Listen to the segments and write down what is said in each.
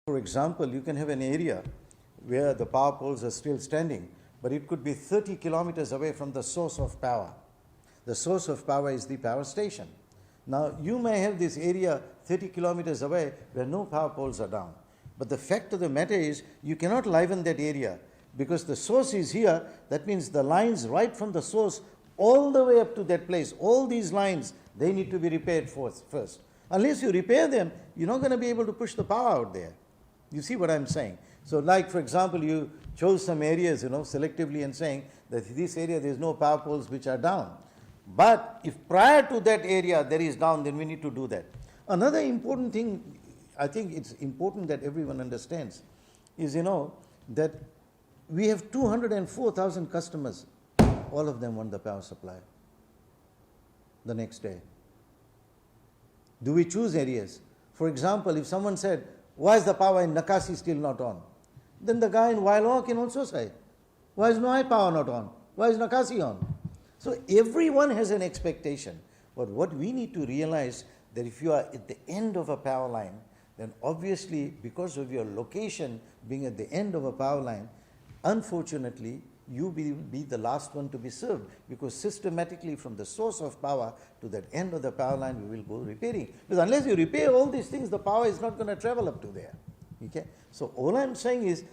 For example, you can have an area where the power poles are still standing, but it could be 30 kilometers away from the source of power. The source of power is the power station. Now, you may have this area 30 kilometers away where no power poles are down. But the fact of the matter is, you cannot liven that area because the source is here. That means the lines right from the source all the way up to that place, all these lines, they need to be repaired first. Unless you repair them, you're not going to be able to push the power out there. You see what I'm saying? So like, for example, you chose some areas, selectively and saying that this area there's no power poles which are down. But if prior to that area there is down, then we need to do that. Another important thing, I think it's important that everyone understands, is that we have 204,000 customers. All of them want the power supply the next day. Do we choose areas? For example, if someone said, why is the power in Nakasi still not on? Then the guy in Wailoa can also say, why is my power not on? Why is Nakasi on? So everyone has an expectation. But what we need to realize that if you are at the end of a power line, then obviously because of your location being at the end of a power line, unfortunately, you will be the last one to be served, because systematically from the source of power to that end of the power line, we will go repairing. Because unless you repair all these things, the power is not going to travel up to there. Okay? So all I'm saying is,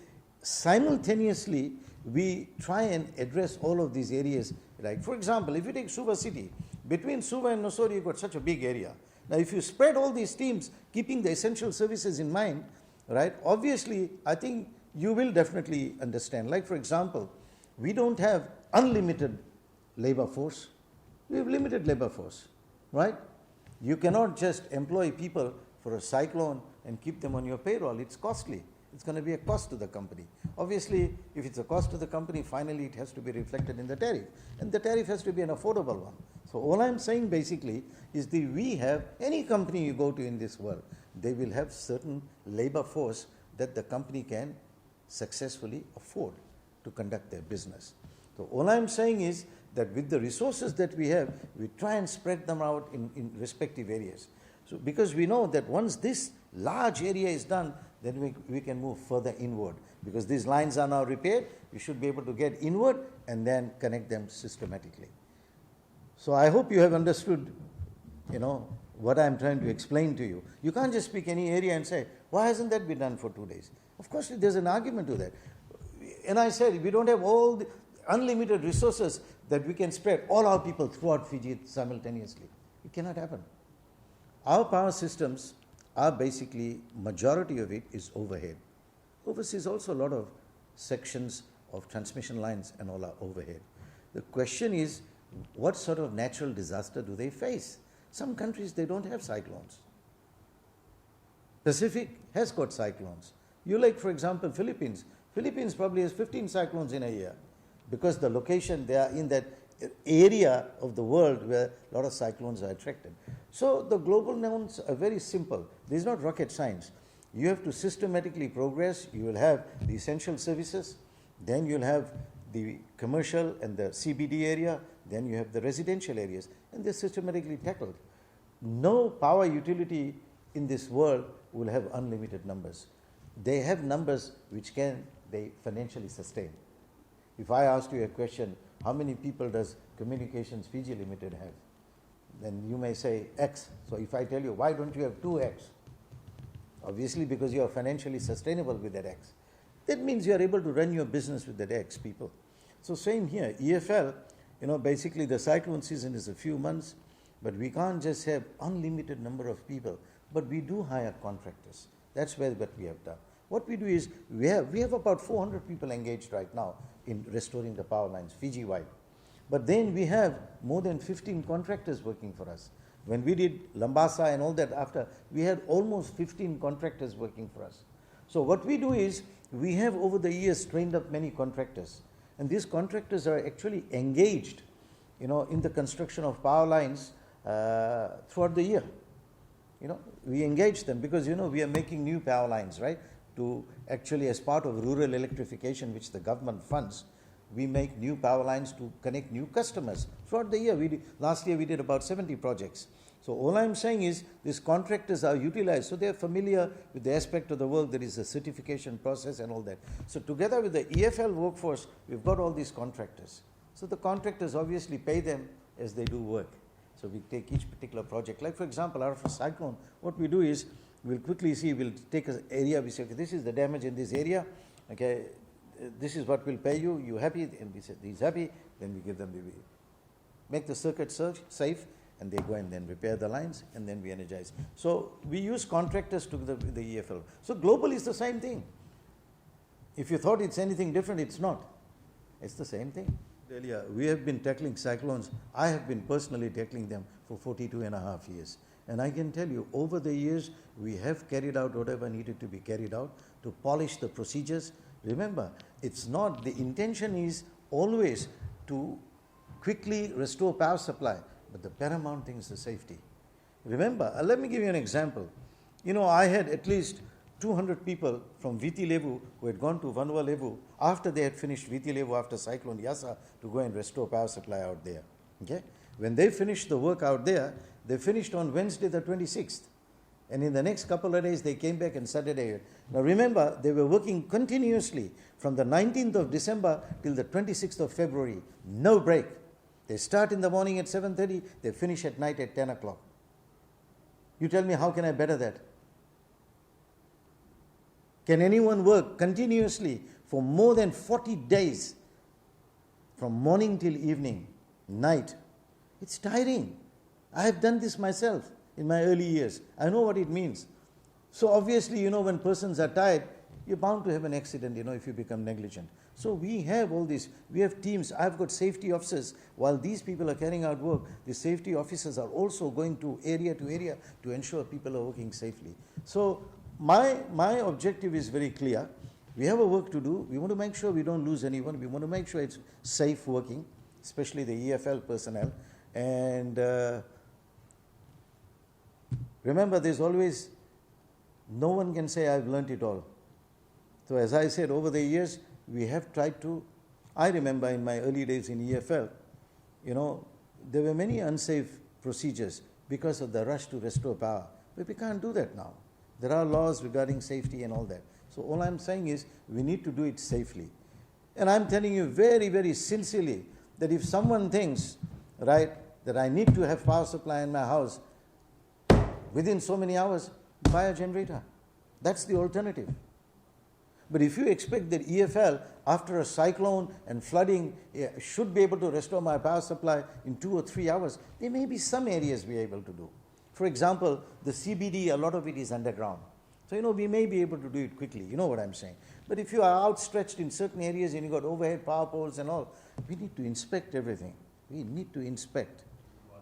simultaneously, we try and address all of these areas. Like, for example, if you take Suva city, between Suva and Nosori, you've got such a big area. Now, if you spread all these teams, keeping the essential services in mind, right, obviously, I think you will definitely understand. Like, for example, we don't have unlimited labor force. We have limited labor force, right? You cannot just employ people for a cyclone and keep them on your payroll. It's costly. It's going to be a cost to the company. Obviously, if it's a cost to the company, finally it has to be reflected in the tariff. And the tariff has to be an affordable one. So all I'm saying basically is that we have, any company you go to in this world, they will have certain labor force that the company can successfully afford to conduct their business. So all I'm saying is that with the resources that we have, we try and spread them out in respective areas. So because we know that once this large area is done, then we can move further inward. Because these lines are now repaired, we should be able to get inward and then connect them systematically. So I hope you have understood, what I'm trying to explain to you. You can't just pick any area and say, why hasn't that been done for 2 days? Of course, there's an argument to that. And I said, we don't have all the unlimited resources that we can spread all our people throughout Fiji simultaneously. It cannot happen. Our power systems are basically, majority of it is overhead. Overseas also a lot of sections of transmission lines and all are overhead. The question is, what sort of natural disaster do they face? Some countries, they don't have cyclones. Pacific has got cyclones. You like, for example, Philippines. Philippines probably has 15 cyclones in a year because the location, they are in that area of the world where a lot of cyclones are attracted. So the global norms are very simple. This is not rocket science. You have to systematically progress. You will have the essential services, then you'll have the commercial and the CBD area, then you have the residential areas, and they're systematically tackled. No power utility in this world will have unlimited numbers. They have numbers which they financially sustain. If I asked you a question, how many people does Communications Fiji Limited have? Then you may say X. So if I tell you, why don't you have 2X? Obviously because you are financially sustainable with that X. That means you are able to run your business with that X people. So same here, EFL, basically the cyclone season is a few months, but we can't just have unlimited number of people, but we do hire contractors. That's what we have done. What we do is, we have about 400 people engaged right now in restoring the power lines, Fiji-wide. But then we have more than 15 contractors working for us. When we did Lambasa and all that after, we had almost 15 contractors working for us. So what we do is, we have over the years trained up many contractors. And these contractors are actually engaged, in the construction of power lines throughout the year. We engage them because, we are making new power lines, right? To actually, as part of rural electrification, which the government funds, we make new power lines to connect new customers throughout the year. Last year we did about 70 projects. So all I'm saying is these contractors are utilized, so they're familiar with the aspect of the work. There is a certification process and all that. So together with the EFL workforce, we've got all these contractors. So the contractors obviously pay them as they do work. So we take each particular project. Like for example, out of a cyclone, what we do is we'll quickly see, we'll take an area, we say, okay, this is the damage in this area, okay, this is what we'll pay you, you happy? And we say, he's happy, then we give them, we make the circuit safe, and they go and then repair the lines, and then we energize. So we use contractors to the EFL. So global is the same thing. If you thought it's anything different, it's not. It's the same thing. Earlier, we have been tackling cyclones. I have been personally tackling them for 42.5 years. And I can tell you, over the years, we have carried out whatever needed to be carried out to polish the procedures. Remember, it's not, the intention is always to quickly restore power supply, but the paramount thing is the safety. Remember, let me give you an example. You know, I had at least 200 people from Viti-Levu who had gone to Vanuatu-Levu after they had finished Viti-Levu after Cyclone Yasa to go and restore power supply out there. Okay? When they finished the work out there, they finished on Wednesday the 26th. And in the next couple of days, they came back and Saturday. Now remember, they were working continuously from the 19th of December till the 26th of February. No break. They start in the morning at 7:30, they finish at night at 10 o'clock. You tell me, how can I better that? Can anyone work continuously for more than 40 days from morning till evening, night? It's tiring. I have done this myself in my early years. I know what it means. So obviously, you know, when persons are tired, you're bound to have an accident, you know, if you become negligent. So we have all this. We have teams. I've got safety officers. While these people are carrying out work, the safety officers are also going to area to ensure people are working safely. So my objective is very clear. We have a work to do. We want to make sure we don't lose anyone. We want to make sure it's safe working, especially the EFL personnel. And remember, there's always, no one can say I've learnt it all. So as I said, over the years, we have tried to, I remember in my early days in EFL, you know, there were many unsafe procedures because of the rush to restore power. But we can't do that now. There are laws regarding safety and all that. So all I'm saying is we need to do it safely. And I'm telling you very, very sincerely that if someone thinks, right, that I need to have power supply in my house within so many hours, buy a generator. That's the alternative. But if you expect that EFL, after a cyclone and flooding, should be able to restore my power supply in 2 or 3 hours, there may be some areas we are able to do. For example, the CBD, a lot of it is underground. So, you know, we may be able to do it quickly. You know what I'm saying. But if you are outstretched in certain areas and you've got overhead power poles and all, we need to inspect everything. We need to inspect.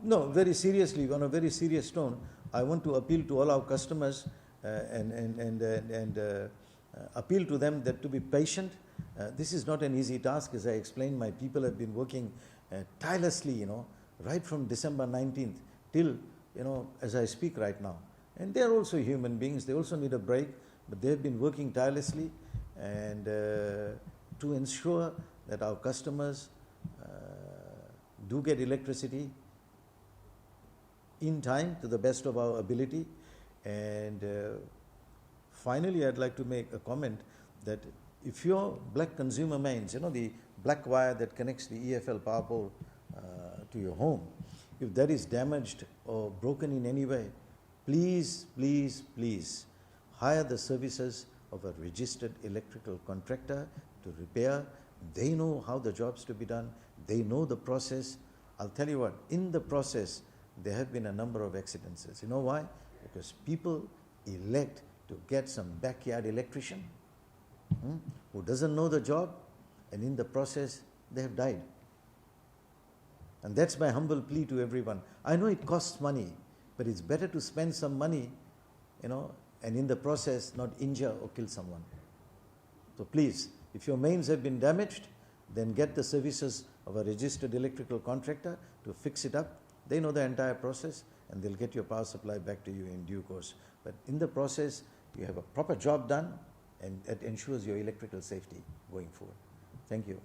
No, very seriously, on a very serious tone, I want to appeal to all our customers and appeal to them that to be patient. This is not an easy task. As I explained, my people have been working tirelessly, you know, right from December 19th till, you know, as I speak right now. And they're also human beings. They also need a break, but they've been working tirelessly and to ensure that our customers do get electricity in time to the best of our ability. And finally, I'd like to make a comment that if your black consumer mains, you know, the black wire that connects the EFL power pole to your home, if that is damaged or broken in any way, please, please, please hire the services of a registered electrical contractor to repair. They know how the job's to be done. They know the process. I'll tell you what, in the process, there have been a number of accidents. You know why? Because people elect to get some backyard electrician who doesn't know the job, and in the process, they have died. And that's my humble plea to everyone. I know it costs money, but it's better to spend some money, you know, and in the process not injure or kill someone. So please, if your mains have been damaged, then get the services of a registered electrical contractor to fix it up. They know the entire process and they'll get your power supply back to you in due course. But in the process, you have a proper job done and it ensures your electrical safety going forward. Thank you.